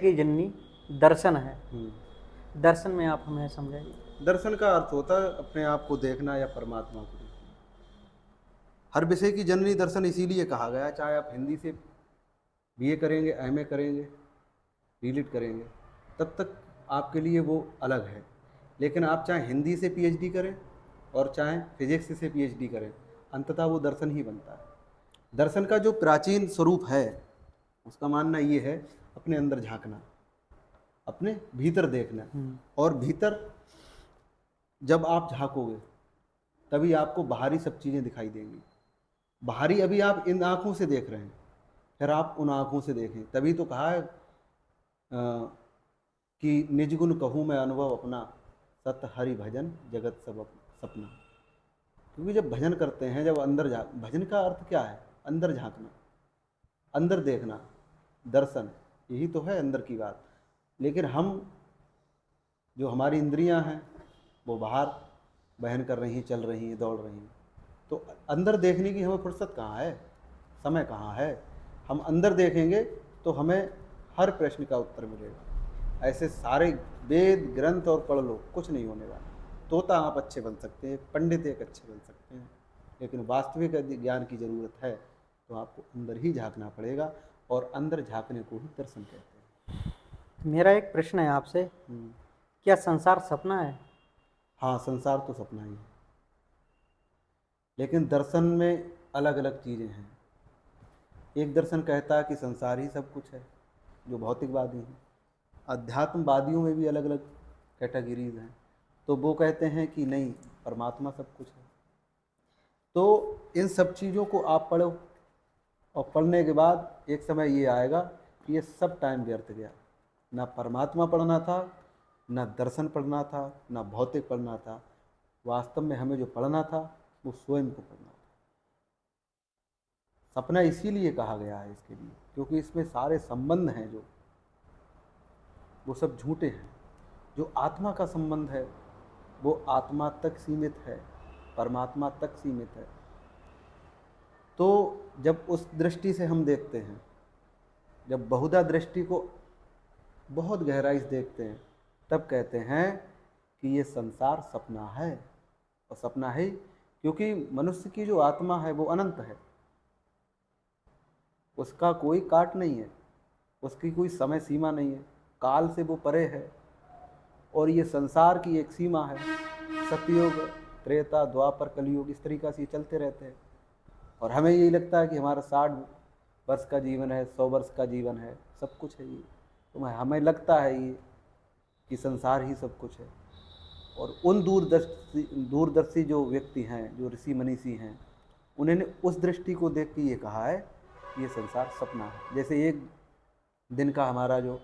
की जननी दर्शन है। हम्म। दर्शन में आप हमें समझाइए। दर्शन का अर्थ होता है अपने आप को देखना या परमात्मा को देखना। हर विषय की जननी दर्शन इसीलिए कहा गया, चाहे आप हिंदी से बीए करेंगे, एमए करेंगे, डीलिट करेंगे, तब तक आपके लिए वो अलग है। लेकिन आप चाहे हिंदी से पीएचडी करें और चाहे फिजिक्स से पीएचडी करें, अंततः वो दर्शन ही बनता है। दर्शन का जो प्राचीन स्वरूप है, उसका मानना ये है अपने अंदर झांकना, अपने भीतर देखना। और भीतर जब आप झांकोगे तभी आपको बाहरी सब चीज़ें दिखाई देंगी। बाहरी अभी आप इन आँखों से देख रहे हैं, फिर आप उन आँखों से देखें। तभी तो कहा है कि निज गुण कहूँ मैं अनुभव अपना, सत हरि भजन जगत सब सपना। क्योंकि जब भजन करते हैं, जब अंदर भजन का अर्थ क्या है? अंदर झांकना, अंदर देखना, दर्शन, यही तो है अंदर की बात। लेकिन हम जो हमारी इंद्रियां हैं वो बाहर बहन कर रही हैं, चल रही हैं, दौड़ रही हैं। तो अंदर देखने की हमें फुर्सत कहाँ है, समय कहाँ है? हम अंदर देखेंगे तो हमें हर प्रश्न का उत्तर मिलेगा। ऐसे सारे वेद ग्रंथ और पढ़ लो, कुछ नहीं होने वाला। तोता आप अच्छे बन सकते हैं, पंडित एक अच्छे बन सकते हैं, लेकिन वास्तविक यदि ज्ञान की ज़रूरत है तो आपको अंदर ही झांकना पड़ेगा, और अंदर झांकने को ही दर्शन कहते मेरा एक प्रश्न है आपसे, हैं। क्या संसार सपना है? हाँ, संसार तो सपना ही है, लेकिन दर्शन में अलग अलग चीज़ें हैं। एक दर्शन कहता है कि संसार ही सब कुछ है, जो भौतिकवादी हैं। अध्यात्मवादियों में भी अलग अलग कैटेगरीज हैं, तो वो कहते हैं कि नहीं, परमात्मा सब कुछ है। तो इन सब चीज़ों को आप पढ़ो, और पढ़ने के बाद एक समय ये आएगा कि ये सब टाइम व्यर्थ गया। ना परमात्मा पढ़ना था, ना दर्शन पढ़ना था, ना भौतिक पढ़ना था। वास्तव में हमें जो पढ़ना था वो स्वयं को पढ़ना था। सपना इसीलिए कहा गया है इसके लिए, क्योंकि इसमें सारे संबंध हैं जो, वो सब झूठे हैं। जो आत्मा का संबंध है वो आत्मा तक सीमित है, परमात्मा तक सीमित है। तो जब उस दृष्टि से हम देखते हैं, जब बहुधा दृष्टि को बहुत गहराई से देखते हैं, तब कहते हैं कि ये संसार सपना है। और सपना है क्योंकि मनुष्य की जो आत्मा है वो अनंत है, उसका कोई काट नहीं है, उसकी कोई समय सीमा नहीं है, काल से वो परे है। और ये संसार की एक सीमा है, सतयुग, त्रेता, द्वापर, कलयुग, इस तरीक़ा से चलते रहते हैं। और हमें यही लगता है कि हमारा 60 वर्ष का जीवन है, 100 वर्ष का जीवन है, सब कुछ है ये। तो हमें लगता है ये कि संसार ही सब कुछ है। और उन दूरदर्शी जो व्यक्ति हैं, जो ऋषि मनीषी हैं, उन्होंने उस दृष्टि को देख के ये कहा है कि ये संसार सपना है। जैसे एक दिन का हमारा जो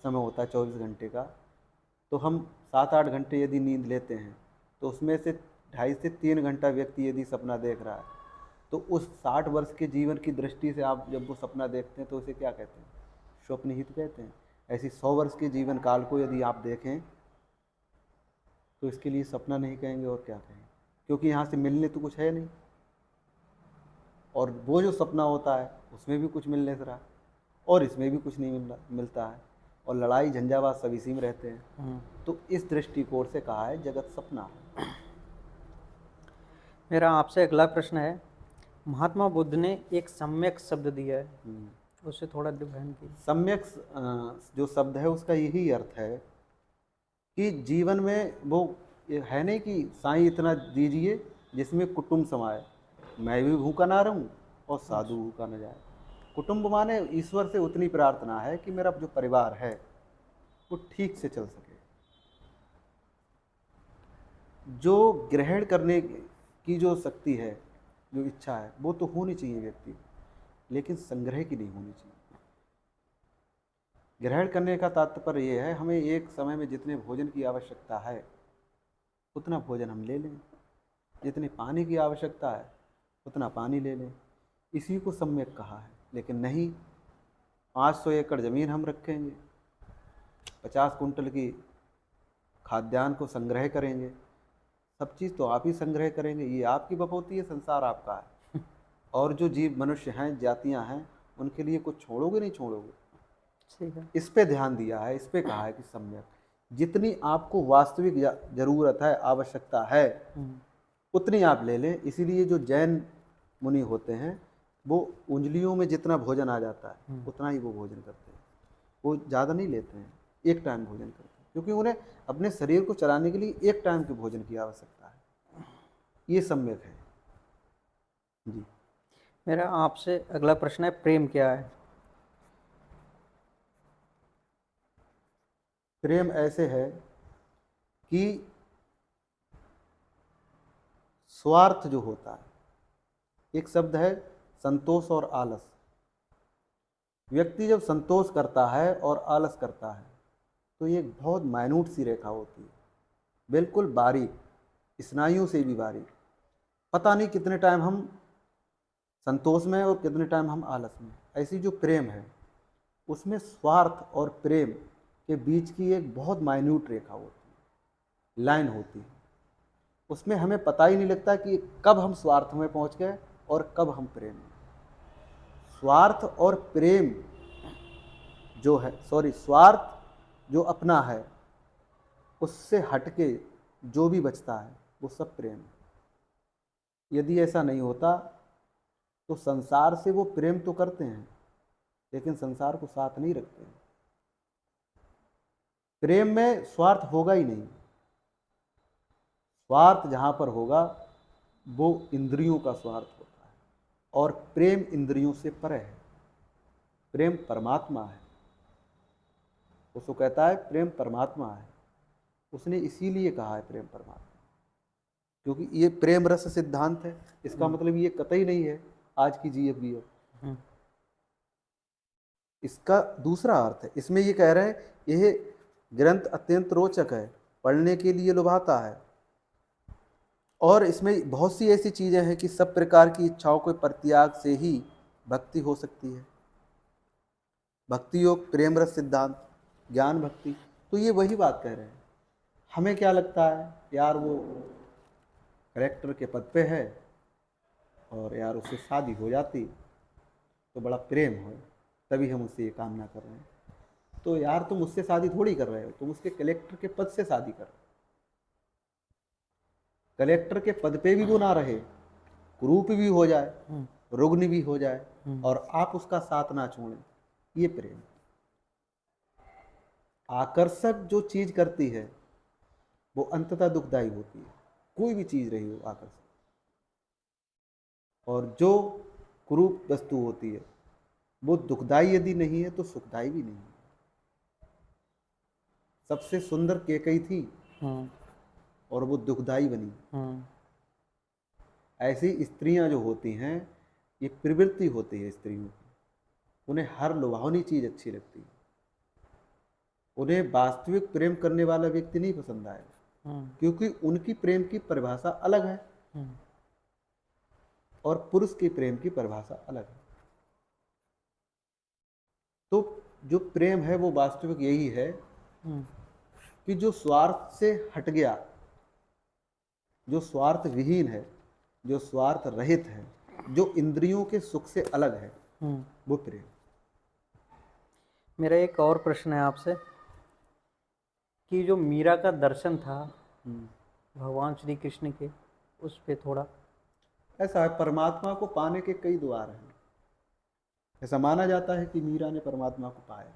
समय होता है 24 घंटे का, तो हम 7-8 घंटे यदि नींद लेते हैं, तो उसमें से 2.5 से 3 घंटा व्यक्ति यदि सपना देख रहा है, तो उस 60 वर्ष के जीवन की दृष्टि से आप जब वो सपना देखते हैं तो उसे क्या कहते हैं? स्वप्न ही तो कहते हैं। ऐसी 100 वर्ष के जीवन काल को यदि आप देखें तो इसके लिए सपना नहीं कहेंगे और क्या कहेंगे, क्योंकि यहाँ से मिलने तो कुछ है नहीं। और वो जो सपना होता है उसमें भी कुछ मिलने से रहा, और इसमें भी कुछ नहीं मिलता है, और लड़ाई झंझावात सब इसी में रहते हैं। तो इस दृष्टिकोण से कहा है जगत सपना है। मेरा आपसे अगला प्रश्न है, महात्मा बुद्ध ने एक सम्यक शब्द दिया है, उससे थोड़ा डिफाइन कीजिए। सम्यक जो शब्द है उसका यही अर्थ है कि जीवन में वो है नहीं कि साईं इतना दीजिए जिसमें कुटुंब समाए, मैं भी भूखा ना रहूं और साधु भूखा न जाए। कुटुंब माने ईश्वर से उतनी प्रार्थना है कि मेरा जो परिवार है वो ठीक से चल सके। जो ग्रहण करने की जो शक्ति है, जो इच्छा है, वो तो होनी चाहिए व्यक्ति, लेकिन संग्रह की नहीं होनी चाहिए। ग्रहण करने का तात्पर्य ये है, हमें एक समय में जितने भोजन की आवश्यकता है उतना भोजन हम ले लें, जितने पानी की आवश्यकता है उतना पानी ले लें, इसी को सम्यक कहा है। लेकिन नहीं, 500 एकड़ ज़मीन हम रखेंगे, 50 कुंटल की खाद्यान्न को संग्रह करेंगे, सब चीज़ तो आप ही संग्रह करेंगे, ये आपकी बपौती है, संसार आपका है। और जो जीव मनुष्य हैं, जातियां हैं, उनके लिए कुछ छोड़ोगे नहीं छोड़ोगे? ठीक है। इस पे ध्यान दिया है, इस पे कहा है कि सम्यक। जितनी आपको वास्तविक जरूरत है, आवश्यकता है, उतनी आप ले लें। इसीलिए जो जैन मुनि होते हैं वो उंगलियों में जितना भोजन आ जाता है उतना ही वो भोजन करते हैं, वो ज़्यादा नहीं लेते हैं, एक टाइम भोजन करते हैं, क्योंकि उन्हें अपने शरीर को चलाने के लिए एक टाइम के भोजन की आवश्यकता है। ये सम्यक है जी। मेरा आपसे अगला प्रश्न है, प्रेम क्या है? प्रेम ऐसे है कि स्वार्थ जो होता है, एक शब्द है संतोष और आलस। व्यक्ति जब संतोष करता है और आलस करता है तो ये एक बहुत माइन्यूट सी रेखा होती है, बिल्कुल बारीक, स्नायुओं से भी बारीक। पता नहीं कितने टाइम हम संतोष में और कितने टाइम हम आलस में। ऐसी जो प्रेम है उसमें स्वार्थ और प्रेम के बीच की एक बहुत माइन्यूट रेखा होती है, लाइन होती है। उसमें हमें पता ही नहीं लगता कि कब हम स्वार्थ में पहुंच गए और कब हम प्रेम में। स्वार्थ और प्रेम जो है, स्वार्थ जो अपना है उससे हटके जो भी बचता है वो सब प्रेम है। यदि ऐसा नहीं होता तो संसार से वो प्रेम तो करते हैं लेकिन संसार को साथ नहीं रखते हैं। प्रेम में स्वार्थ होगा ही नहीं। स्वार्थ जहाँ पर होगा वो इंद्रियों का स्वार्थ होता है, और प्रेम इंद्रियों से परे है। प्रेम परमात्मा है। उसको कहता है प्रेम परमात्मा है। उसने इसीलिए कहा है प्रेम परमात्मा, क्योंकि ये प्रेम रस सिद्धांत है। इसका मतलब ये कतई नहीं है आज की जीएफबीएफ। इसका दूसरा अर्थ है। इसमें ये कह रहे हैं यह ग्रंथ अत्यंत रोचक है, पढ़ने के लिए लुभाता है, और इसमें बहुत सी ऐसी चीज़ें हैं कि सब प्रकार की इच्छाओं के परित्याग से ही भक्ति हो सकती है। भक्ति योग, प्रेम रस सिद्धांत, ज्ञान भक्ति, तो ये वही बात कह रहे हैं। हमें क्या लगता है यार वो कलेक्टर के पद पे है और यार उससे शादी हो जाती तो बड़ा प्रेम हो, तभी हम उससे ये कामना कर रहे हैं। तो यार तुम उससे शादी थोड़ी कर रहे हो, तुम उसके कलेक्टर के पद से शादी कर रहे हो। कलेक्टर के पद पे भी वो ना रहे, कुरूप भी हो जाए, रुग्ण भी हो जाए, और आप उसका साथ ना छोड़ें, ये प्रेम। आकर्षक जो चीज करती है वो अंततः दुखदायी होती है, कोई भी चीज रही हो आकर्षक। और जो कुरूप वस्तु होती है वो दुखदायी यदि नहीं है तो सुखदायी भी नहीं है। सबसे सुंदर केकई थी और वो दुखदायी बनी। ऐसी स्त्रियां जो होती हैं, ये प्रवृत्ति होती है स्त्रियों की, उन्हें हर लुभावनी चीज अच्छी लगती है। उन्हें वास्तविक प्रेम करने वाला व्यक्ति नहीं पसंद आएगा, क्योंकि उनकी प्रेम की परिभाषा अलग है और पुरुष की प्रेम की परिभाषा अलग है। तो जो प्रेम है वो वास्तविक यही है कि जो स्वार्थ से हट गया, जो स्वार्थ विहीन है, जो स्वार्थ रहित है, जो इंद्रियों के सुख से अलग है, वो प्रेम। मेरा एक और प्रश्न है आपसे कि जो मीरा का दर्शन था भगवान श्री कृष्ण के, उस पे थोड़ा। ऐसा है, परमात्मा को पाने के कई द्वार हैं। ऐसा माना जाता है कि मीरा ने परमात्मा को पाया।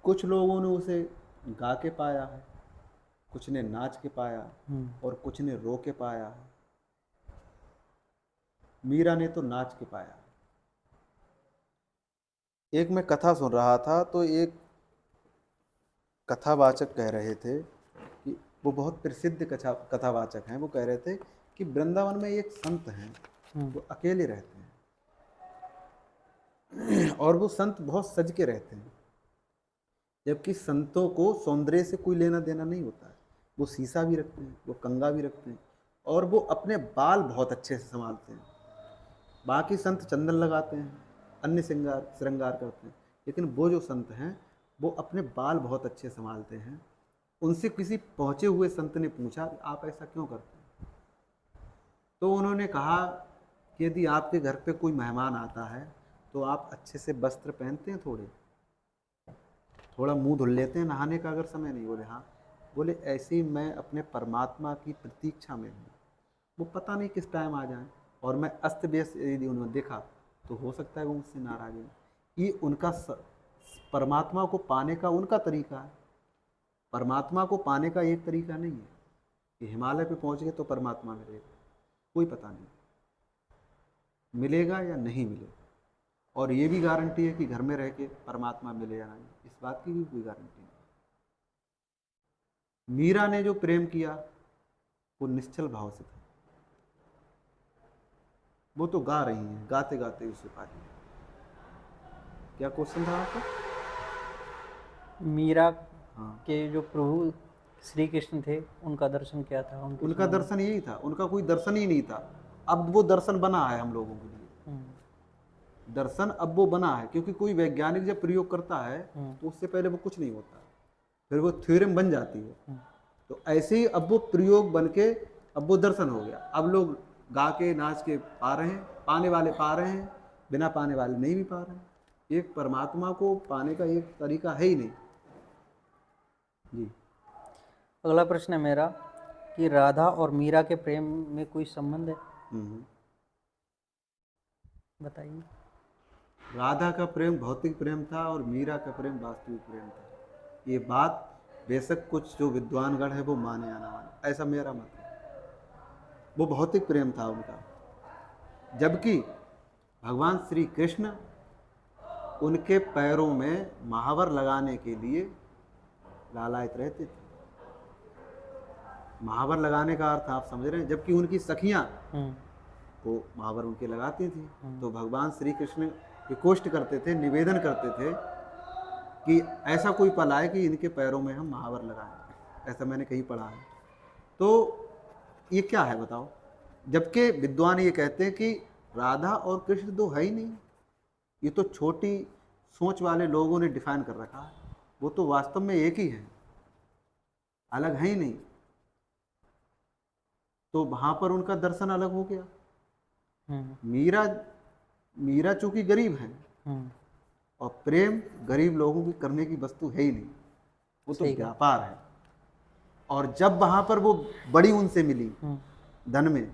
कुछ लोगों ने उसे गा के पाया है, कुछ ने नाच के पाया और कुछ ने रो के पाया है। मीरा ने तो नाच के पाया। एक मैं कथा सुन रहा था तो एक कथावाचक कह रहे थे कि वो बहुत प्रसिद्ध कथावाचक हैं। वो कह रहे थे कि वृंदावन में एक संत हैं, वो अकेले रहते हैं और वो संत बहुत सज के रहते हैं, जबकि संतों को सौंदर्य से कोई लेना देना नहीं होता है। वो शीशा भी रखते हैं, वो कंघा भी रखते हैं, और वो अपने बाल बहुत अच्छे से संभालते हैं। बाकी संत चंदन लगाते हैं, अन्य श्रृंगार करते हैं, लेकिन वो जो संत हैं वो अपने बाल बहुत अच्छे संभालते हैं। उनसे किसी पहुँचे हुए संत ने पूछा आप ऐसा क्यों करते हैं? तो उन्होंने कहा कि यदि आपके घर पे कोई मेहमान आता है तो आप अच्छे से वस्त्र पहनते हैं, थोड़ा मुंह धुल लेते हैं, नहाने का अगर समय नहीं? बोले हाँ। बोले ऐसे ही मैं अपने परमात्मा की प्रतीक्षा में हूँ, वो पता नहीं किस टाइम आ जाए, और मैं अस्त व्यस्त यदि उन्होंने देखा तो हो सकता है वो मुझसे नाराज हो। ये उनका परमात्मा को पाने का उनका तरीका है। परमात्मा को पाने का एक तरीका नहीं है कि हिमालय पे पहुंच गए तो परमात्मा मिलेगा, कोई पता नहीं मिलेगा या नहीं मिलेगा। और ये भी गारंटी है कि घर में रह के परमात्मा मिले या नहीं, इस बात की भी कोई गारंटी नहीं। मीरा ने जो प्रेम किया वो निश्चल भाव से था। वो तो गा रही हैं, गाते गाते उसे पा लिया। क्या क्वेश्चन था आपका? मीरा हाँ, के जो प्रभु श्री कृष्ण थे उनका दर्शन क्या था उनका दर्शन यही था, उनका कोई दर्शन ही नहीं था। अब वो दर्शन बना है हम लोगों के लिए। दर्शन अब वो बना है, क्योंकि कोई वैज्ञानिक जब प्रयोग करता है तो उससे पहले वो कुछ नहीं होता, फिर वो थ्योरम बन जाती है। तो ऐसे ही अब वो प्रयोग बन के अब वो दर्शन हो गया। अब लोग गा के नाच के पा रहे हैं, पाने वाले पा रहे हैं, बिना पाने वाले नहीं भी पा रहे हैं। एक परमात्मा को पाने का एक तरीका है ही नहीं जी। अगला प्रश्न है मेरा कि राधा और मीरा के प्रेम में कोई संबंध है? बताइए। राधा का प्रेम भौतिक प्रेम था और मीरा का प्रेम वास्तविक प्रेम था। ये बात बेशक कुछ जो विद्वानगण है वो माने या ना माने, ऐसा मेरा मत है। वो भौतिक प्रेम था उनका, जबकि भगवान श्री कृष्ण उनके पैरों में महावर लगाने के लिए लालायित रहते थे। महावर लगाने का अर्थ आप समझ रहे हैं, जबकि उनकी सखियां वो महावर उनके लगाती थी। तो भगवान श्री कृष्ण रिक्वेस्ट करते थे, निवेदन करते थे कि ऐसा कोई पल आए कि इनके पैरों में हम महावर लगाएं। ऐसा मैंने कहीं पढ़ा है। तो ये क्या है बताओ? जबकि विद्वान ये कहते हैं कि राधा और कृष्ण तो है ही नहीं, ये तो छोटी सोच वाले लोगों ने डिफाइन कर रखा है। वो तो वास्तव में एक ही है, अलग है ही नहीं। तो वहां पर उनका दर्शन अलग हो गया। मीरा चूंकि गरीब है, और प्रेम गरीब लोगों की करने की वस्तु है ही नहीं, वो तो व्यापार है। और जब वहां पर वो बड़ी उनसे मिली धन में,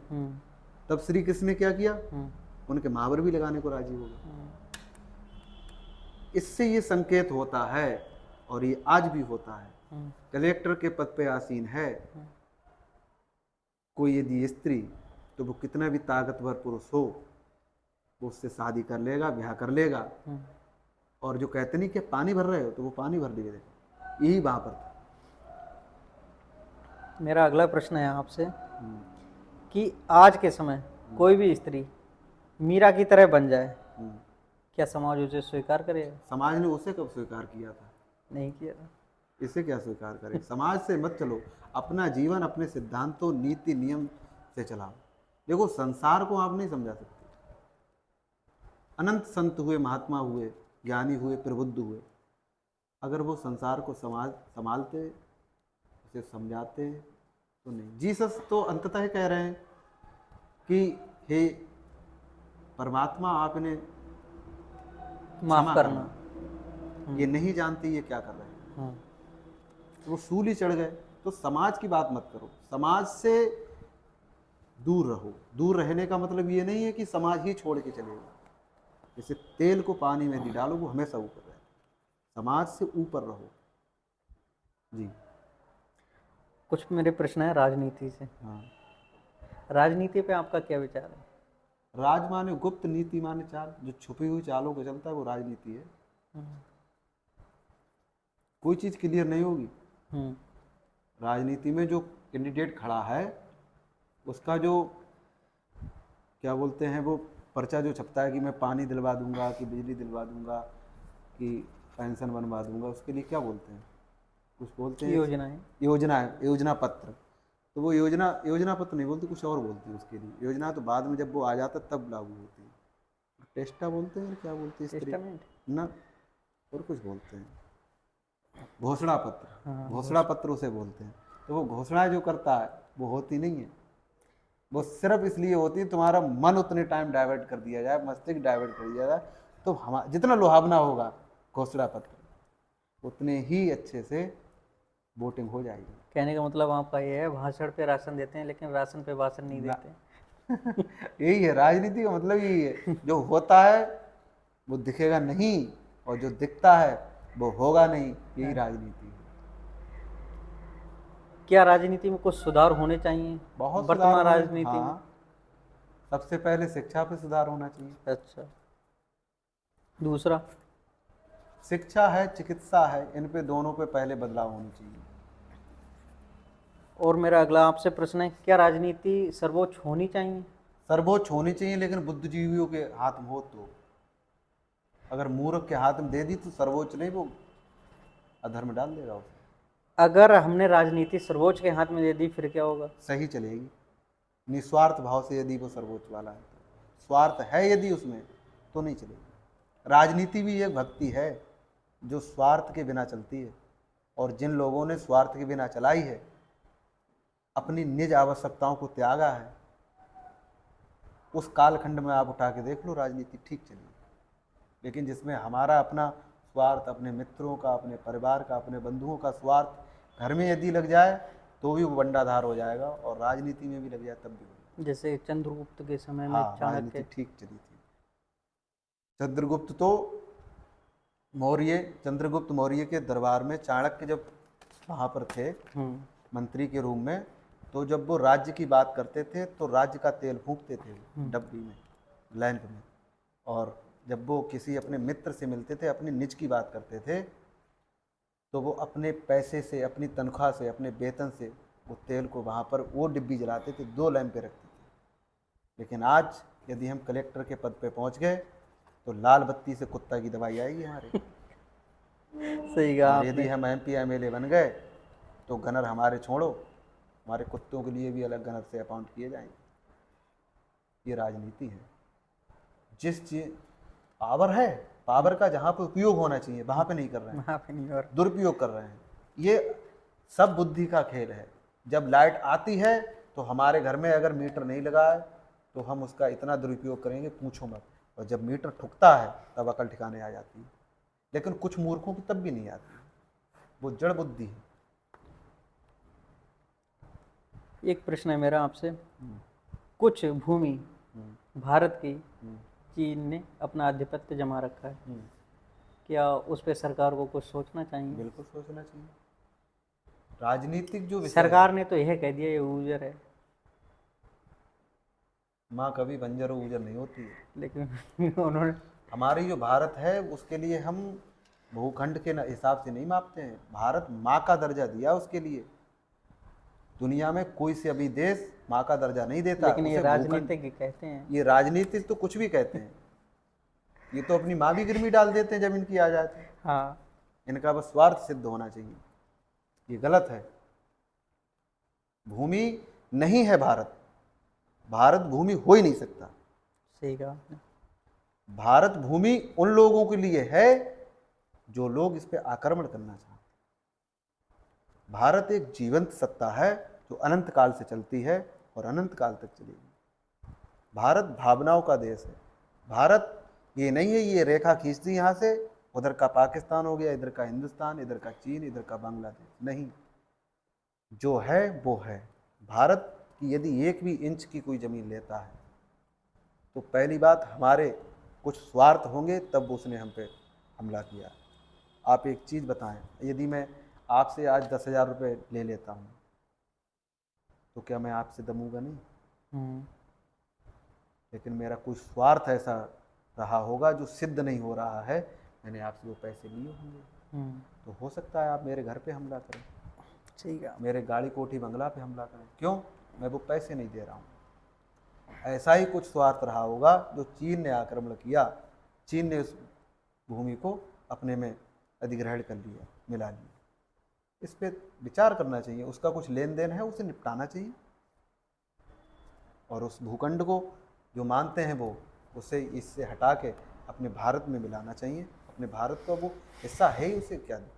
तब श्री कृष्ण ने क्या किया? उनके महावर भी लगाने को राजी हो गए। इससे ये संकेत होता है, और ये आज भी होता है, कलेक्टर के पद पे आसीन है कोई यदि स्त्री, तो वो कितना भी ताकतवर पुरुष हो, वो उससे शादी कर लेगा, ब्याह कर लेगा। और जो कहते नहीं कि पानी भर रहे हो, तो वो पानी भर देगा। यही वहां पर था। मेरा अगला प्रश्न है आपसे कि आज के समय कोई भी स्त्री मीरा की तरह बन जाए, क्या समाज उसे स्वीकार करेगा? समाज ने उसे कब स्वीकार किया था? नहीं किया। इसे क्या स्वीकार करे? समाज से मत चलो, अपना जीवन अपने सिद्धांतों नीति नियम से चलाओ। देखो, संसार को आप नहीं समझा सकते। अनंत संत हुए, महात्मा हुए, ज्ञानी हुए, प्रबुद्ध हुए, अगर वो संसार को संभालते, उसे समझाते तो नहीं। जीसस तो अंततः कह रहे हैं कि हे परमात्मा, आपने माफ करना, ये नहीं जानती ये क्या कर रहे हैं। वो सूली चढ़ गए। तो समाज की बात मत करो, समाज से दूर रहो। दूर रहने का मतलब ये नहीं है कि समाज ही छोड़ के चलेगा। जैसे तेल को पानी में नहीं डालो, वो हमेशा ऊपर रहे। समाज से ऊपर रहो जी। कुछ मेरे प्रश्न है राजनीति से। हाँ, राजनीति पे आपका क्या विचार है? राज माने गुप्त, नीति माने चाल। जो छुपी हुई चालों को चलता है वो राजनीति है। कोई चीज क्लियर नहीं होगी राजनीति में। जो कैंडिडेट खड़ा है उसका जो क्या बोलते हैं, वो पर्चा जो छपता है कि मैं पानी दिलवा दूंगा, कि बिजली दिलवा दूंगा, कि पेंशन बनवा दूंगा, उसके लिए क्या बोलते हैं? कुछ बोलते हैं योजना पत्र। तो वो योजना पत्र नहीं बोलते, कुछ और बोलते हैं उसके लिए। योजना तो बाद में जब वो आ जाता तब लागू होती है। टेस्टा बोलते हैं, क्या बोलते हैं ना, और कुछ बोलते हैं घोषणा पत्र। घोषणा पत्र उसे बोलते हैं। तो वो घोषणाएं जो करता है वो होती नहीं है, वो सिर्फ इसलिए होती है तुम्हारा मन उतने टाइम डाइवर्ट कर दिया जाए, मस्तिष्क डाइवर्ट कर दिया जाए, तो हम जितना लुभावना होगा घोषणा पत्र, उतने ही अच्छे से वोटिंग हो जाएगी। कहने का मतलब आपका ये है, भाषण पे राशन देते हैं लेकिन राशन पे भाषण नहीं ना- देते। यही है राजनीति का मतलब, यही है जो होता है वो दिखेगा नहीं, और जो दिखता है वो होगा नहीं, यही राजनीति है। क्या राजनीति में कुछ सुधार होने चाहिए बहुत सुधार वर्तमान होने, राजनीति में? हाँ, सबसे पहले शिक्षा पे सुधार होना चाहिए। अच्छा, दूसरा? शिक्षा है, चिकित्सा है, इन पे दोनों पे पहले बदलाव होने चाहिए। और मेरा अगला आपसे प्रश्न है, क्या राजनीति सर्वोच्च होनी चाहिए? सर्वोच्च होनी चाहिए, लेकिन बुद्धिजीवियों के हाथ में हो तो। अगर मूर्ख के हाथ में दे दी तो सर्वोच्च नहीं, वो अधर्म डाल देगा उसे। अगर हमने राजनीति सर्वोच्च के हाथ में दे दी फिर क्या होगा? सही चलेगी, निस्वार्थ भाव से यदि वो सर्वोच्च वाला है तो। स्वार्थ है यदि उसमें तो नहीं चलेगी। राजनीति भी एक भक्ति है जो स्वार्थ के बिना चलती है, और जिन लोगों ने स्वार्थ के बिना चलाई है, अपनी निज आवश्यकताओं को त्यागा है, उस कालखंड में आप उठा के देख लो, राजनीति ठीक चली। लेकिन जिसमें हमारा अपना स्वार्थ, अपने मित्रों का, अपने परिवार का, अपने बंधुओं का स्वार्थ घर में यदि लग जाए तो भी वो बंडाधार हो जाएगा, और राजनीति में भी लग जाए तब भी हो जाएगा। जैसे चंद्रगुप्त के समय में हाँ, राजनीति चाणक्य। ठीक चली थी। चंद्रगुप्त तो मौर्य, चंद्रगुप्त मौर्य के दरबार में चाणक्य जब वहाँ पर थे मंत्री के रूप में, तो जब वो राज्य की बात करते थे तो राज्य का तेल फूंकते थे डब्बी में, लैंप में। और जब वो किसी अपने मित्र से मिलते थे, अपनी निज की बात करते थे, तो वो अपने पैसे से, अपनी तनख्वाह से, अपने वेतन से वो तेल को वहाँ पर वो डिब्बी जलाते थे, 2 लैंपें रखते थे। लेकिन आज यदि हम कलेक्टर के पद पे पहुँच गए तो लाल बत्ती से कुत्ता की दवाई आएगी हमारे। सही कहा और यदि आपने। हम MP MLA बन गए तो गनर हमारे छोड़ो, हमारे कुत्तों के लिए भी अलग गनर से अपॉइंट किए जाएंगे। ये राजनीति है। जिस चीज पावर है, पावर का जहाँ पे उपयोग होना चाहिए वहाँ पे नहीं कर रहे हैं, वहाँ पे नहीं, और दुरुपयोग कर रहे हैं। ये सब बुद्धि का खेल है। जब लाइट आती है तो हमारे घर में अगर मीटर नहीं लगा है तो हम उसका इतना दुरुपयोग करेंगे पूछो मत, और जब मीटर ठुकता है तब अकल ठिकाने आ जाती है। लेकिन कुछ मूर्खों की तब भी नहीं आती, वो जड़ बुद्धि है। एक प्रश्न है मेरा आपसे, कुछ भूमि भारत की चीन ने अपना आधिपत्य जमा रखा है, क्या उस पे सरकार को कुछ सोचना चाहिए? बिल्कुल सोचना चाहिए। राजनीतिक जो विषय सरकार ने तो यह कह दिया ये ऊजर है, माँ कभी बंजर और ऊजर नहीं होती है। लेकिन उन्होंने हमारी जो भारत है उसके लिए हम भूखंड के हिसाब से नहीं मापते हैं। भारत माँ का दर्जा दिया उसके लिए। दुनिया में कोई से अभी देश माँ का दर्जा नहीं देता, लेकिन ये उसे भूखंड। राजनीतिक कहते हैं। ये राजनीतिक तो कुछ भी कहते हैं, ये तो अपनी माँ भी गिरवी डाल देते हैं जब इनकी आ जाती है। हाँ, इनका बस स्वार्थ सिद्ध होना चाहिए, ये गलत है। भूमि नहीं है भारत, भारत भूमि हो ही नहीं सकता। सही कहा आपने। भारत भूमि उन लोगों के लिए है जो लोग इस पे आक्रमण करना चाहते हैं। भारत एक जीवंत सत्ता है जो अनंत काल से चलती है और अनंत काल तक चलेगी। भारत भावनाओं का देश है। भारत ये नहीं है ये रेखा खींच दी यहाँ से, उधर का पाकिस्तान हो गया, इधर का हिंदुस्तान, इधर का चीन, इधर का बांग्लादेश, नहीं। जो है वो है। भारत की यदि 1 भी इंच की कोई ज़मीन लेता है तो पहली बात हमारे कुछ स्वार्थ होंगे, तब उसने हम पे हमला किया। आप एक चीज़ बताएं, यदि मैं आपसे आज 10,000 रुपये ले लेता हूँ तो क्या मैं आपसे दमूंगा नहीं? लेकिन मेरा कोई स्वार्थ ऐसा रहा होगा जो सिद्ध नहीं हो रहा है, मैंने आपसे वो पैसे लिए होंगे, तो हो सकता है आप मेरे घर पे हमला करें, ठीक है। मेरे गाड़ी कोठी बंगला पे हमला करें। क्यों? मैं वो पैसे नहीं दे रहा हूँ। ऐसा ही कुछ स्वार्थ रहा होगा जो चीन ने आक्रमण किया, चीन ने उस भूमि को अपने में अधिग्रहण कर लिया, मिला लिया। इस पे विचार करना चाहिए, उसका कुछ लेन देन है उसे निपटाना चाहिए, और उस भूखंड को जो मानते हैं वो उसे इससे हटा के अपने भारत में मिलाना चाहिए। अपने भारत का वो हिस्सा है ही, उसे क्या दिक्कत।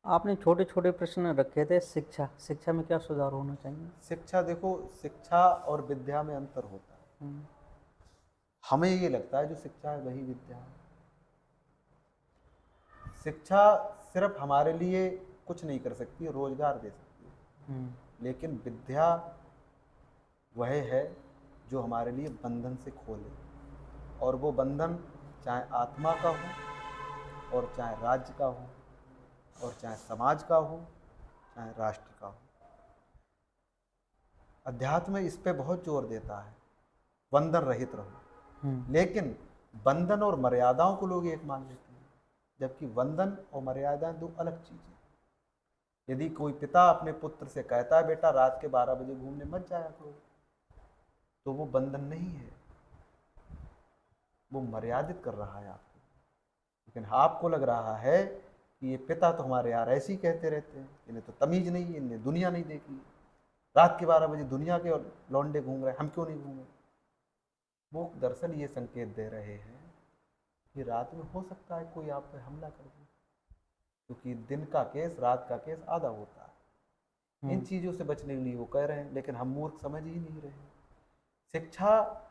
आपने छोटे छोटे प्रश्न रखे थे। शिक्षा, शिक्षा में क्या सुधार होना चाहिए? शिक्षा देखो, शिक्षा और विद्या में अंतर होता है। हमें ये लगता है जो शिक्षा है वही विद्या है। शिक्षा सिर्फ हमारे लिए कुछ नहीं कर सकती है, रोजगार दे सकती है, लेकिन विद्या वह है जो हमारे लिए बंधन से खोले, और वो बंधन चाहे आत्मा का हो, और चाहे राज्य का हो, और चाहे समाज का हो, चाहे राष्ट्र का हो। अध्यात्म इस पे बहुत जोर देता है, बंधन रहित रहो। लेकिन बंधन और मर्यादाओं को लोग एक मान लेते हैं, जबकि बंधन और मर्यादाएं दो अलग चीजें। यदि कोई पिता अपने पुत्र से कहता है बेटा रात के 12 बजे घूमने मत जाया करो, तो वो बंधन नहीं है, वो मर्यादित कर रहा है आपको। लेकिन आपको लग रहा है कि ये पिता तो हमारे यार ऐसे ही कहते रहते हैं, इन्हें तो तमीज नहीं है, इन्हें दुनिया नहीं देखी, रात के 12 बजे दुनिया के लौंडे घूम रहे हैं, हम क्यों नहीं घूमें। वो दरअसल ये संकेत दे रहे हैं कि रात में हो सकता है कोई आप पे हमला कर दे, क्योंकि दिन का केस रात का केस आधा होता है। इन चीज़ों से बचने के लिए वो कह रहे हैं, लेकिन हम मूर्ख समझ ही नहीं रहे। शिक्षा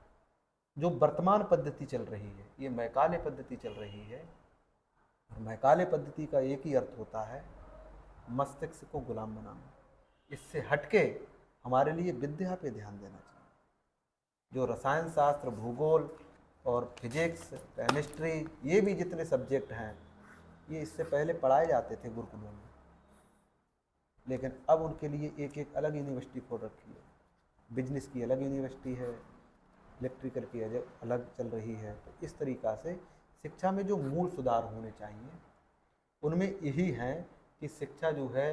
जो वर्तमान पद्धति चल रही है, ये मैकाले पद्धति चल रही है, और मैकाले पद्धति का एक ही अर्थ होता है मस्तिष्क को गुलाम बनाना। इससे हटके हमारे लिए विद्या पे ध्यान देना चाहिए। जो रसायन शास्त्र, भूगोल और फिजिक्स, केमिस्ट्री, ये भी जितने सब्जेक्ट हैं, ये इससे पहले पढ़ाए जाते थे गुरुकुलों में, लेकिन अब उनके लिए एक एक अलग यूनिवर्सिटी खोल रखी है। बिजनेस की अलग यूनिवर्सिटी है, इलेक्ट्रिकल की अलग चल रही है। तो इस तरीक़ा से शिक्षा में जो मूल सुधार होने चाहिए उनमें यही है कि शिक्षा जो है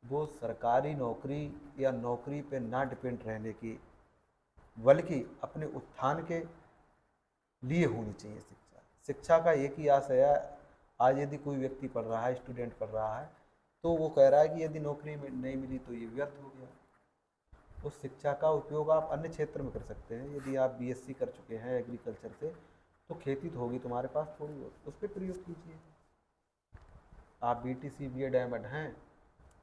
वो सरकारी नौकरी या नौकरी पे ना डिपेंड रहने की, बल्कि अपने उत्थान के लिए होनी चाहिए। शिक्षा का एक ही आशय है। आज यदि कोई व्यक्ति पढ़ रहा है, स्टूडेंट पढ़ रहा है, तो वो कह रहा है कि यदि नौकरी नहीं मिली तो ये व्यर्थ हो गया। उस शिक्षा का उपयोग आप अन्य क्षेत्र में कर सकते हैं। यदि आप बीएससी कर चुके हैं एग्रीकल्चर से, तो खेती तो होगी तुम्हारे पास थोड़ी बहुत, उस पर प्रयोग कीजिए। आप बीटीसी, बीएड, एमएड हैं,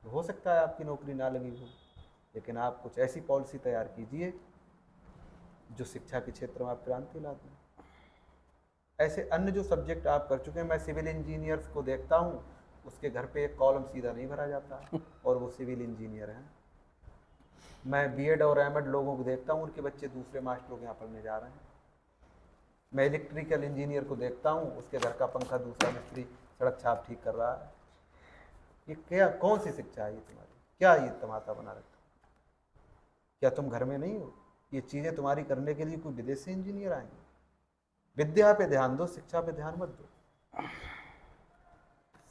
तो हो सकता है आपकी नौकरी ना लगी हो, लेकिन आप कुछ ऐसी पॉलिसी तैयार कीजिए जो शिक्षा के क्षेत्र में आप क्रांति ला दें। ऐसे अन्य जो सब्जेक्ट आप कर चुके हैं, मैं सिविल इंजीनियर्स को देखता हूँ, उसके घर पे एक कॉलम सीधा नहीं भरा जाता और वो सिविल इंजीनियर हैं। मैं बीएड और एमएड लोगों को देखता हूँ, उनके बच्चे दूसरे मास्टरों के यहाँ पढ़ने जा रहे हैं। मैं इलेक्ट्रिकल इंजीनियर को देखता हूँ, उसके घर का पंखा दूसरा मिस्त्री सड़क छाप ठीक कर रहा है। ये क्या, कौन सी शिक्षा है ये तुम्हारी? क्या ये तमाशा बना रखा? क्या तुम घर में नहीं हो? ये चीज़ें तुम्हारी करने के लिए कोई विदेशी इंजीनियर आएंगे? विद्या पे ध्यान दो, शिक्षा पे ध्यान मत दो।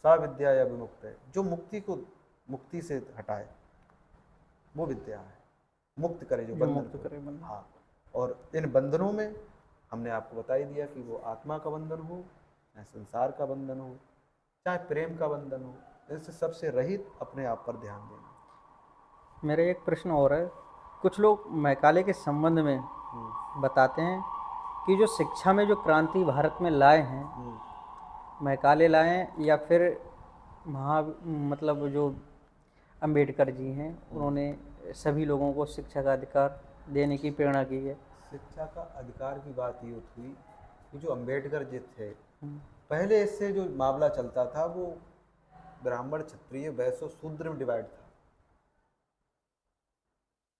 सा विद्या या विमुक्त है, जो मुक्ति को मुक्ति से हटाए वो विद्या है। मुक्त करे जो बंधन मुक्त को। करे बंधन। हाँ, और इन बंधनों में हमने आपको बता ही दिया कि वो आत्मा का बंधन हो, चाहे संसार का बंधन हो, चाहे प्रेम का बंधन हो, इससे सबसे रहित अपने आप पर ध्यान देना। मेरा एक प्रश्न और है। कुछ लोग मैकाले के संबंध में बताते हैं कि जो शिक्षा में जो क्रांति भारत में लाए हैं, मैकाले लाए हैं या फिर मतलब जो अंबेडकर जी हैं, उन्होंने सभी लोगों को शिक्षा का अधिकार देने की प्रेरणा की है। शिक्षा का अधिकार की बात ये हुई कि जो अंबेडकर जी थे, पहले इससे जो मामला चलता था वो ब्राह्मण, क्षत्रिय, वैश्य, शूद्र में डिवाइड था।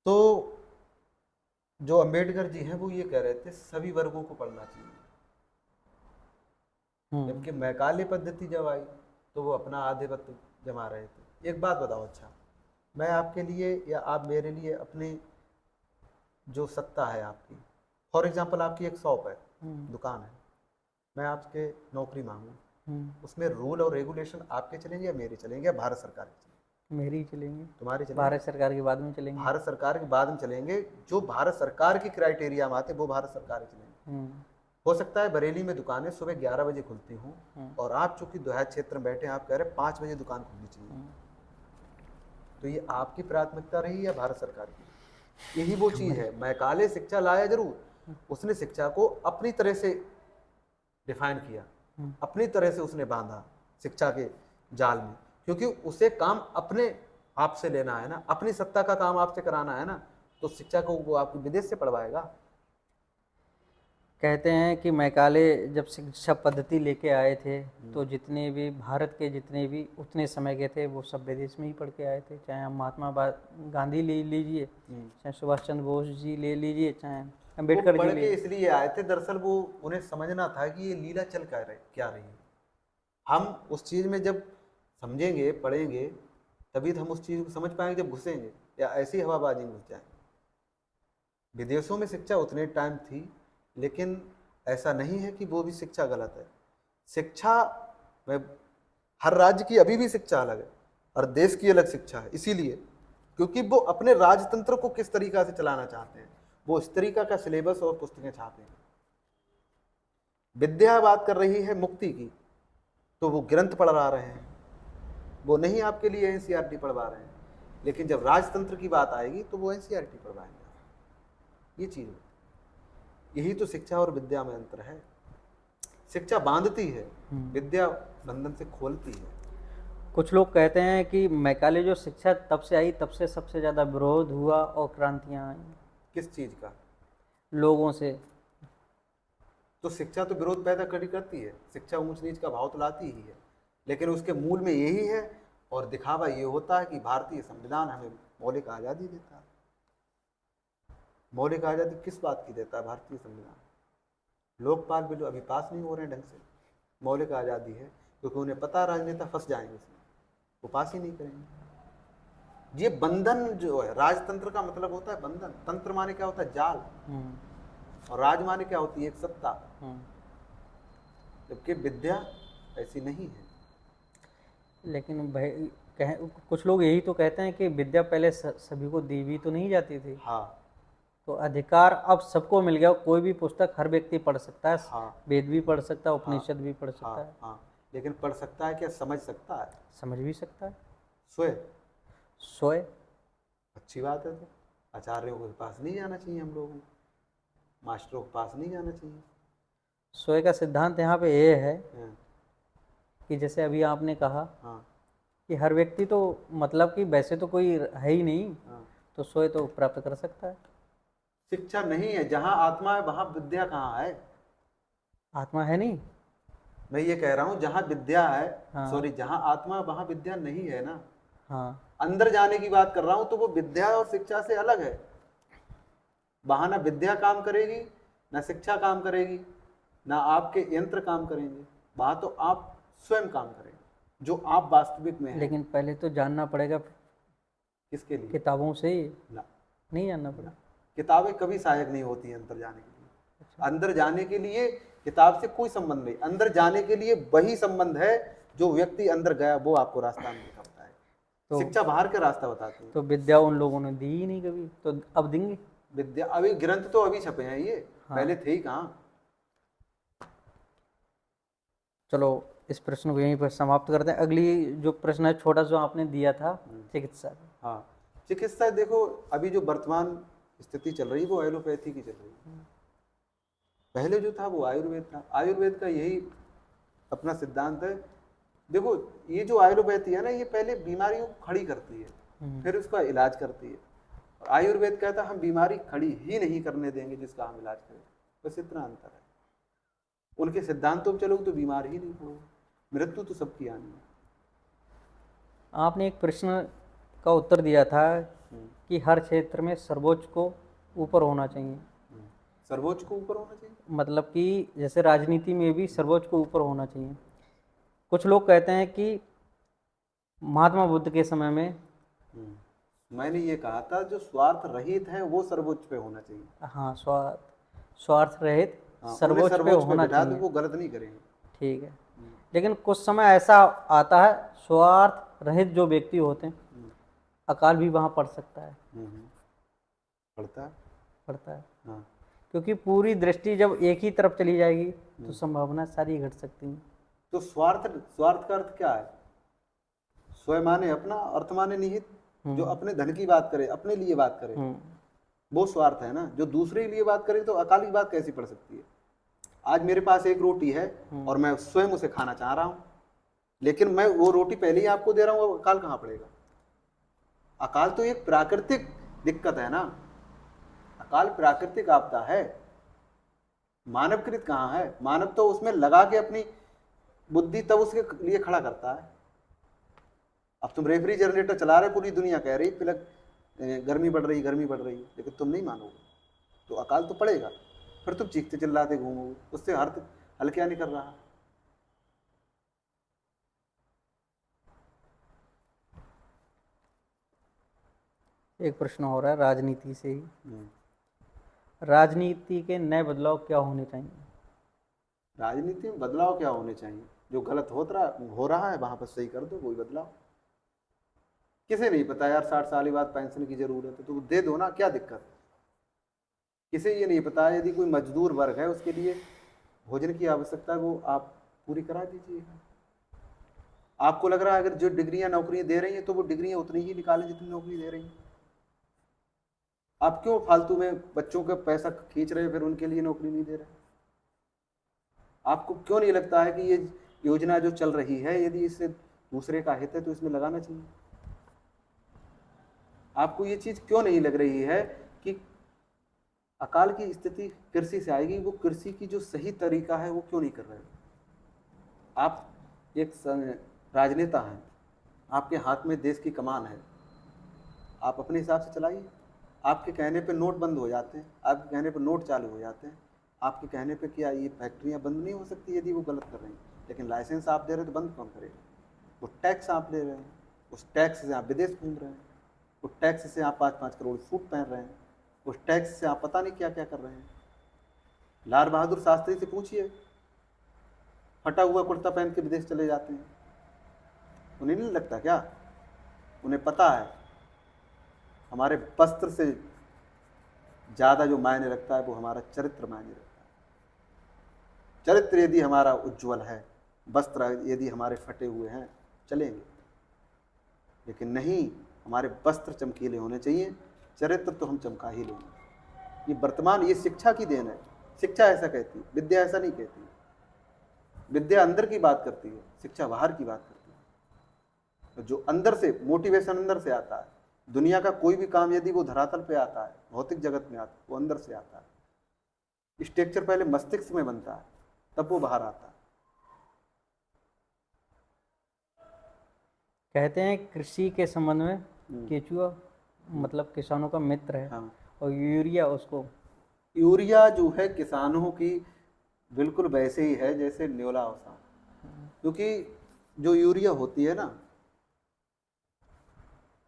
तो जो अंबेडकर जी हैं वो ये कह रहे थे सभी वर्गों को पढ़ना चाहिए। जबकि मैकाले पद्धति जब आई तो वो अपना आधिपत्य जमा रहे थे। एक बात बताओ, अच्छा मैं आपके लिए या आप मेरे लिए अपनी जो सत्ता है आपकी, फॉर एग्जांपल आपकी एक शॉप है, दुकान है, मैं आपके नौकरी मांगूँ, उसमें रूल और रेगुलेशन आपके चलेंगे या मेरे चलेंगे या भारत सरकार के चलेंगे? मेरी चलेंगे। तुम्हारे चलेंगे? भारत सरकार के बाद में चलेंगे। भारत सरकार के बाद में चलेंगे। जो भारत सरकार की क्राइटेरिया में आते वो भारत सरकार के चलेंगे। हो सकता है बरेली में दुकानें सुबह 11 बजे खुलती हूँ और आप चूंकि देहात क्षेत्र में बैठे हैं, आप कह रहे हैं 5 बजे दुकान खुलनी चाहिए। तो ये आपकी प्राथमिकता रही या भारत सरकार की? यही वो चीज़ है। मैकाले शिक्षा लाया जरूर, उसने शिक्षा को अपनी तरह से डिफाइन किया, अपनी तरह से उसने बांधा शिक्षा के जाल में, क्योंकि उसे काम अपने आप से लेना है ना, अपनी सत्ता का काम आपसे कराना है ना। तो शिक्षा को वो आपको विदेश से पढ़वाएगा? कहते हैं कि मैकाले जब शिक्षा पद्धति लेके आए थे तो जितने भी भारत के जितने भी उतने समय के थे वो सब विदेश में ही पढ़ के आए थे, चाहे हम गांधी ले लीजिए, चाहे सुभाष चंद्र बोस जी ले लीजिए, चाहे वो अम्बेडकर जी पढ़ ले के इसलिए आए थे, दरअसल वो उन्हें समझना था कि ये लीला चल क्या रही है। हम उस चीज में जब समझेंगे पढ़ेंगे तभी तो हम उस चीज को समझ पाएंगे, जब घुसेंगे या ऐसी हवाबाजी में घुस जाएंगे। विदेशों में शिक्षा उतने टाइम थी, लेकिन ऐसा नहीं है कि वो भी शिक्षा गलत है। शिक्षा में हर राज्य की अभी भी शिक्षा अलग है, हर देश की अलग शिक्षा है, इसीलिए क्योंकि वो अपने राजतंत्र को किस तरीका से चलाना चाहते हैं, वो इस तरीका का सिलेबस और पुस्तकें छापते हैं। विद्या बात कर रही है मुक्ति की, तो वो ग्रंथ पढ़ा रहे हैं, वो नहीं आपके लिए एनसीईआरटी पढ़वा रहे हैं। लेकिन जब राजतंत्र की बात आएगी तो वो एनसीईआरटी पढ़वाएंगे। ये चीज है, यही तो शिक्षा और विद्या में अंतर है। शिक्षा बांधती है, विद्या बंधन से खोलती है। कुछ लोग कहते हैं कि मैकाले जो शिक्षा तब से आई तब से सबसे ज़्यादा विरोध हुआ और क्रांतियाँ आई किस चीज का? लोगों से। तो शिक्षा तो विरोध पैदा करती है, शिक्षा ऊंच नीच का भाव तो लाती ही है, लेकिन उसके मूल में यही है। और दिखावा ये होता है कि भारतीय संविधान हमें मौलिक आज़ादी देता है। मौलिक आज़ादी किस बात की देता है भारतीय संविधान? लोकपाल बिल अभी पास नहीं हो रहे हैं ढंग से, मौलिक आज़ादी है, क्योंकि उन्हें पता राजनेता फंस जाएंगे उसमें, वो पास ही नहीं करेंगे। ये बंधन जो है, राजतंत्र का मतलब होता है बंधन। तंत्र माने क्या होता है? जाल। और राज माने क्या होती है? एक सत्ता। जबकि विद्या ऐसी नहीं है। लेकिन भाई कुछ लोग यही तो कहते हैं कि विद्या पहले सभी को दी भी तो नहीं जाती थी। हाँ, तो अधिकार अब सबको मिल गया, कोई भी पुस्तक हर व्यक्ति पढ़ सकता है। हाँ, वेद भी पढ़ सकता है, उपनिषद भी पढ़ सकता हाँ, है। हाँ, लेकिन पढ़ सकता है क्या? समझ सकता है? समझ भी सकता है। स्वयं अच्छी बात है। तो आचार्यों के पास नहीं जाना चाहिए, हम लोगों को मास्टरों के पास नहीं जाना चाहिए। स्वयं का सिद्धांत यहाँ पे ये है हाँ, कि जैसे अभी आपने कहा हाँ, कि हर व्यक्ति तो मतलब कि वैसे तो कोई है ही नहीं, हाँ। तो स्वयं तो प्राप्त कर सकता है। शिक्षा नहीं है, जहाँ आत्मा है वहाँ विद्या कहाँ है? आत्मा है नहीं। मैं ये कह रहा हूँ जहाँ विद्या है, हाँ। सॉरी, जहाँ आत्मा है वहाँ विद्या नहीं है ना। हाँ, अंदर जाने की बात कर रहा हूँ, तो वो विद्या और शिक्षा से अलग है। वहां ना विद्या काम करेगी, ना शिक्षा काम करेगी, ना आपके यंत्र काम करेंगे। वहां तो आप स्वयं काम करेंगे, जो आप वास्तविक में हैं। लेकिन पहले तो जानना पड़ेगा किसके लिए? किताबों से ही। ना, नहीं जानना पड़ेगा। किताबें कभी सहायक नहीं होती हैं अंदर जाने के लिए। अंदर जाने के लिए किताब से कोई संबंध नहीं। अंदर जाने के लिए वही संबंध है जो व्यक्ति अंदर गया, वो आपको रास्ता नहीं दिखाता है। तो शिक्षा बाहर का रास्ता बताती है। तो विद्या उन लोगों ने दी ही नहीं कभी, तो अब देंगे? विद्या अभी ग्रंथ तो अभी छपे हैं, ये पहले थे ही कहाँ। चलो इस प्रश्न को यहीं पर समाप्त करते हैं। अगली जो प्रश्न है छोटा जो आपने दिया था, चिकित्सा। हाँ, चिकित्सा देखो, अभी जो वर्तमान स्थिति चल रही है वो एलोपैथी की चल रही है। पहले जो था वो आयुर्वेद था। आयुर्वेद का यही अपना सिद्धांत है। देखो, ये जो आयुर्वेदी है ना, ये पहले बीमारियों को खड़ी करती है, फिर उसका इलाज करती है। और आयुर्वेद कहता है हम बीमारी खड़ी ही नहीं करने देंगे जिसका हम इलाज करें। बस इतना अंतर है। उनके सिद्धांतों पर चलोगे तो बीमार ही नहीं पड़ोगे, मृत्यु तो सबकी आनी है। आपने एक प्रश्न का उत्तर दिया था कि हर क्षेत्र में सर्वोच्च को ऊपर होना चाहिए। सर्वोच्च को ऊपर होना चाहिए मतलब कि जैसे राजनीति में भी सर्वोच्च को ऊपर होना चाहिए। कुछ लोग कहते हैं कि महात्मा बुद्ध के समय में मैंने ये कहा था जो स्वार्थ रहित है वो सर्वोच्च पे होना चाहिए। हाँ, स्वार्थ रहित सर्वोच्च सर्वोच्च पे होना बिठा दो, चाहिए। वो गलत नहीं करेंगे। ठीक है। लेकिन कुछ समय ऐसा आता है स्वार्थ रहित जो व्यक्ति होते हैं, अकाल भी वहाँ पड़ सकता है। पड़ता है। हाँ। क्योंकि पूरी दृष्टि जब एक ही तरफ चली जाएगी तो संभावना सारी घट सकती है। तो स्वार्थ का अर्थ क्या है? स्वयं माने अपना, अर्थ माने निहित। जो अपने धन की बात करे, अपने लिए बात करे, वो स्वार्थ है ना। जो दूसरे के लिए बात करे तो अकाल की बात कैसी पड़ सकती है? आज मेरे पास एक रोटी है और मैं स्वयं उसे खाना चाह रहा हूं, लेकिन मैं वो रोटी पहले ही आपको दे रहा हूं, अकाल कहां पड़ेगा? अकाल तो एक प्राकृतिक दिक्कत है ना। अकाल प्राकृतिक आपदा है। मानवकृत कहाँ है? मानव तो उसमें लगा के अपनी बुद्धि तब उसके लिए खड़ा करता है। अब तुम रेफ्रिजरेटर चला रहे, पूरी दुनिया कह रही प्लग गर्मी बढ़ रही, गर्मी बढ़ रही है, लेकिन तुम नहीं मानोगे तो अकाल तो पड़ेगा। फिर तुम चीखते चिल्लाते घूमोगे, उससे हल क्या नहीं कर रहा। एक प्रश्न हो रहा है राजनीति से ही, राजनीति के नए बदलाव क्या होने चाहिए? राजनीति में बदलाव क्या होने चाहिए? जो गलत हो रहा है वहां पर सही कर दो, कोई बदलाव। किसे नहीं पता यार 60 साल बाद पेंशन की जरूरत है, तो दे दो ना, क्या दिक्कत है? किसे ये नहीं पता यदि कोई मजदूर वर्ग है उसके लिए भोजन की आवश्यकता है, वो आप पूरी करा दीजिए। आपको लग रहा है अगर जो डिग्रियां नौकरी दे रही हैं तो वो डिग्रियां उतनी ही निकालें जितनी नौकरी दे रही हैं। आप क्यों फालतू में बच्चों का पैसा खींच रहे हैं, फिर उनके लिए नौकरी नहीं दे रहे? आपको क्यों नहीं लगता है कि ये योजना जो चल रही है यदि इससे दूसरे का हित है तो इसमें लगाना चाहिए? आपको ये चीज क्यों नहीं लग रही है कि अकाल की स्थिति कृषि से आएगी? वो कृषि की जो सही तरीका है वो क्यों नहीं कर रहे? आप एक राजनेता हैं, आपके हाथ में देश की कमान है, आप अपने हिसाब से चलाइए। आपके कहने पे नोट बंद हो जाते हैं, आपके कहने पे नोट चालू हो जाते हैं, आपके कहने पे क्या ये फैक्ट्रियां बंद नहीं हो सकती यदि वो गलत कर रही हैं? लेकिन लाइसेंस आप दे रहे हैं तो बंद कौन करेगा? वो टैक्स आप ले रहे हैं, उस टैक्स से आप विदेश घूम रहे हैं, उस टैक्स से आप 5-5 करोड़ सूट पहन रहे हैं, उस टैक्स से आप पता नहीं क्या क्या कर रहे हैं। लाल बहादुर शास्त्री से पूछिए, फटा हुआ कुर्ता पहन के विदेश चले जाते हैं, उन्हें नहीं लगता क्या? उन्हें पता है हमारे वस्त्र से ज़्यादा जो मायने रखता है वो हमारा चरित्र मायने रखता है। चरित्र यदि हमारा उज्ज्वल है, वस्त्र यदि हमारे फटे हुए हैं, चलेंगे, लेकिन नहीं, हमारे वस्त्र चमकीले होने चाहिए, चरित्र तो हम चमका ही लेंगे। ये वर्तमान, ये शिक्षा की देन है। शिक्षा ऐसा कहती है, विद्या ऐसा नहीं कहती। विद्या अंदर की बात करती है, शिक्षा बाहर की बात करती है। तो जो अंदर से मोटिवेशन अंदर से आता है, दुनिया का कोई भी काम यदि वो धरातल पे आता है, भौतिक जगत में आता है, वो अंदर से आता है। स्ट्रक्चर पहले मस्तिष्क में बनता है, तब वो बाहर आता है। कहते हैं कृषि के संबंध में केचुआ मतलब किसानों का मित्र है, हाँ। और यूरिया उसको यूरिया जो है किसानों की बिल्कुल वैसे ही है जैसे न्योला होता, क्योंकि जो यूरिया होती है ना,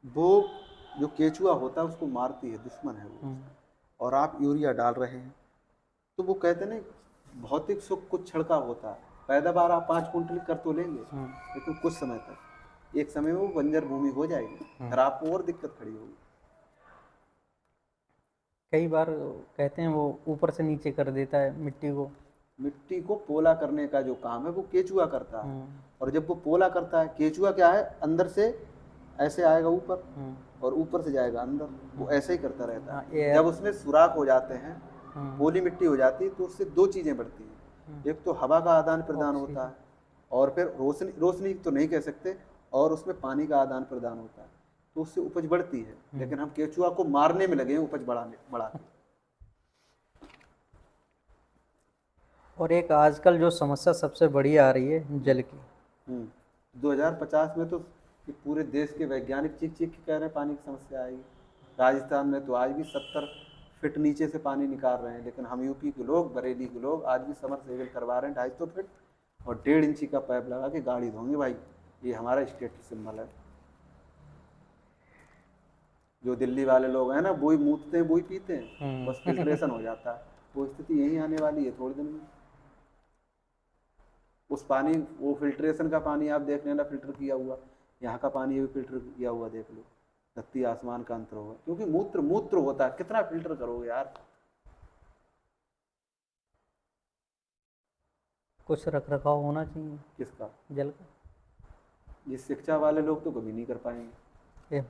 वो जो केचुआ होता है उसको मारती है, दुश्मन है वो। और आप यूरिया डाल रहे हैं तो वो कहते हैं ना, भौतिक सुख कुछ छिड़का होता है, पैदावार आप 5 कुंटल कर तो लेंगे, लेकिन कुछ समय तक, एक समय में वो बंजर भूमि हो जाएगी, फिर आपको और दिक्कत खड़ी होगी। कई बार कहते हैं वो ऊपर से नीचे कर देता है मिट्टी को। मिट्टी को पोला करने का जो काम है वो केचुआ करता है। और जब वो पोला करता है, केचुआ क्या है, अंदर से ऐसे आएगा ऊपर और ऊपर से जाएगा अंदर, वो ऐसे ही करता रहता है। जब उसमें सुराख हो जाते हैं, पोली मिट्टी हो जाती है, तो उससे 2 चीजें बढ़ती हैं। एक तो हवा का आदान प्रदान होता है, और फिर रोशनी, रोशनी तो नहीं कह सकते, और उसमें पानी का आदान प्रदान होता है, तो उससे उपज बढ़ती है। लेकिन हम केचुआ को मारने में लगे हैं, उपज बढ़ा के। और एक आजकल जो समस्या सबसे बड़ी आ रही है जल की। 2050 में तो ये पूरे देश के वैज्ञानिक चीख चीख के कह रहे हैं पानी की समस्या आएगी। राजस्थान में तो आज भी 70 फीट नीचे से पानी निकाल रहे हैं, लेकिन हम यूपी के लोग, बरेली के लोग आज भी समर सेविल करवा रहे हैं 250 फीट, और 1.5 इंची का पाइप लगा के गाड़ी धोंगे। भाई ये हमारा स्टेट सिंबल है। जो दिल्ली वाले लोग हैं ना, वही मूतते हैं वही पीते हैं, बस फिल्ट्रेशन हो जाता है। वो स्थिति यही आने वाली है थोड़े दिन में। उस पानी, वो फिल्ट्रेशन का पानी आप देख लेना, फिल्टर किया हुआ, यहाँ का पानी भी फिल्टर किया हुआ देख लो, धरती आसमान का अंतर होगा। क्योंकि मूत्र मूत्र होता है, कितना फिल्टर करोगे यार। कुछ रख रखाव होना चाहिए किसका? जल का। ये शिक्षा वाले लोग तो कभी नहीं कर पाएंगे,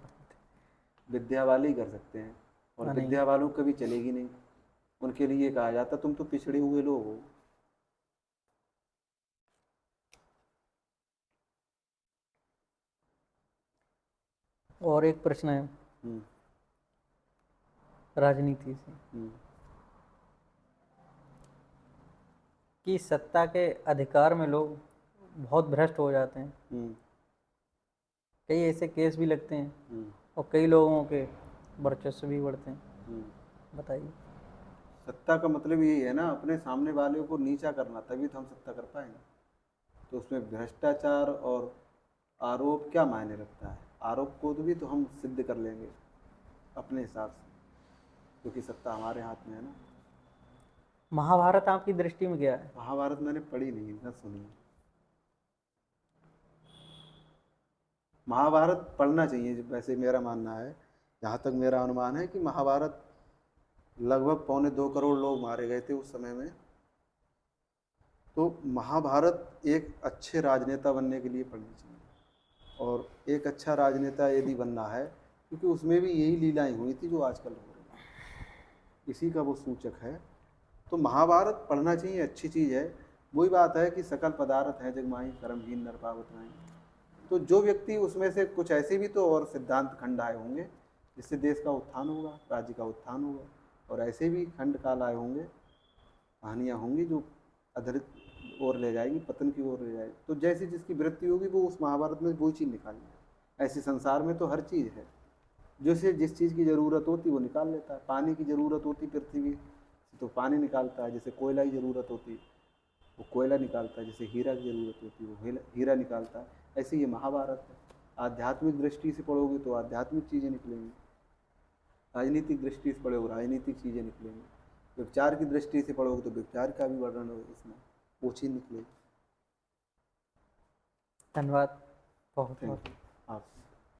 विद्या वाले ही कर सकते हैं, और विद्या वालों कभी चलेगी नहीं। उनके लिए कहा जाता तुम तो पिछड़े हुए लोग हो। और एक प्रश्न है राजनीति से, कि सत्ता के अधिकार में लोग बहुत भ्रष्ट हो जाते हैं, हम्म, कई ऐसे केस भी लगते हैं हम्म, और कई लोगों के वर्चस्व भी बढ़ते हैं। हम्म। बताइए। सत्ता का मतलब यही है ना, अपने सामने वाले को नीचा करना, तभी तो हम सत्ता कर पाएंगे। तो उसमें भ्रष्टाचार और आरोप क्या मायने रखता है? आरोप को तो भी तो हम सिद्ध कर लेंगे अपने हिसाब से, क्योंकि सत्ता हमारे हाथ में है ना। महाभारत आपकी दृष्टि में क्या है? महाभारत मैंने पढ़ी नहीं, ना सुनी है। महाभारत पढ़ना चाहिए वैसे, मेरा मानना है, जहाँ तक मेरा अनुमान है कि महाभारत लगभग 2.25 करोड़ लोग मारे गए थे उस समय में। तो महाभारत एक अच्छे राजनेता बनने के लिए पढ़नी चाहिए। और एक अच्छा राजनेता यदि बनना है, क्योंकि उसमें भी यही लीलाएं हुई थी जो आजकल हो रही हैं, इसी का वो सूचक है। तो महाभारत पढ़ना चाहिए, अच्छी चीज़ है। वही बात है कि सकल पदार्थ है जगमाही, कर्महीन नर पावत नाहीं। तो जो व्यक्ति उसमें से कुछ ऐसे भी तो और सिद्धांत खंड आए होंगे जिससे देश का उत्थान होगा, राज्य का उत्थान होगा, और ऐसे भी खंड काल आए होंगे, कहानियाँ होंगी जो अधरित ओर ले जाएगी, पतन की ओर ले जाएगी। तो जैसी जिसकी वृत्ति होगी वो उस महाभारत में वही चीज़ निकालेगी। ऐसे संसार में तो हर चीज़ है, जैसे जिस चीज़ की ज़रूरत होती वो निकाल लेता है। पानी की ज़रूरत होती पृथ्वी से तो पानी निकालता है, जैसे कोयला की ज़रूरत होती वो कोयला निकालता है, जैसे हीरा की ज़रूरत होती है वो हीरा निकालता है। ऐसे ये महाभारत है। आध्यात्मिक दृष्टि से पढ़ोगे तो आध्यात्मिक चीज़ें निकलेंगी, राजनीतिक दृष्टि से पढ़ोगे राजनीतिक चीज़ें निकलेंगी, व्यभिचार की दृष्टि से पढ़ोगे तो व्यभिचार का भी वर्णन होगा इसमें, वो चीज़ निकलेगी। धन्यवाद। बहुत थैंक बहुत यू। आप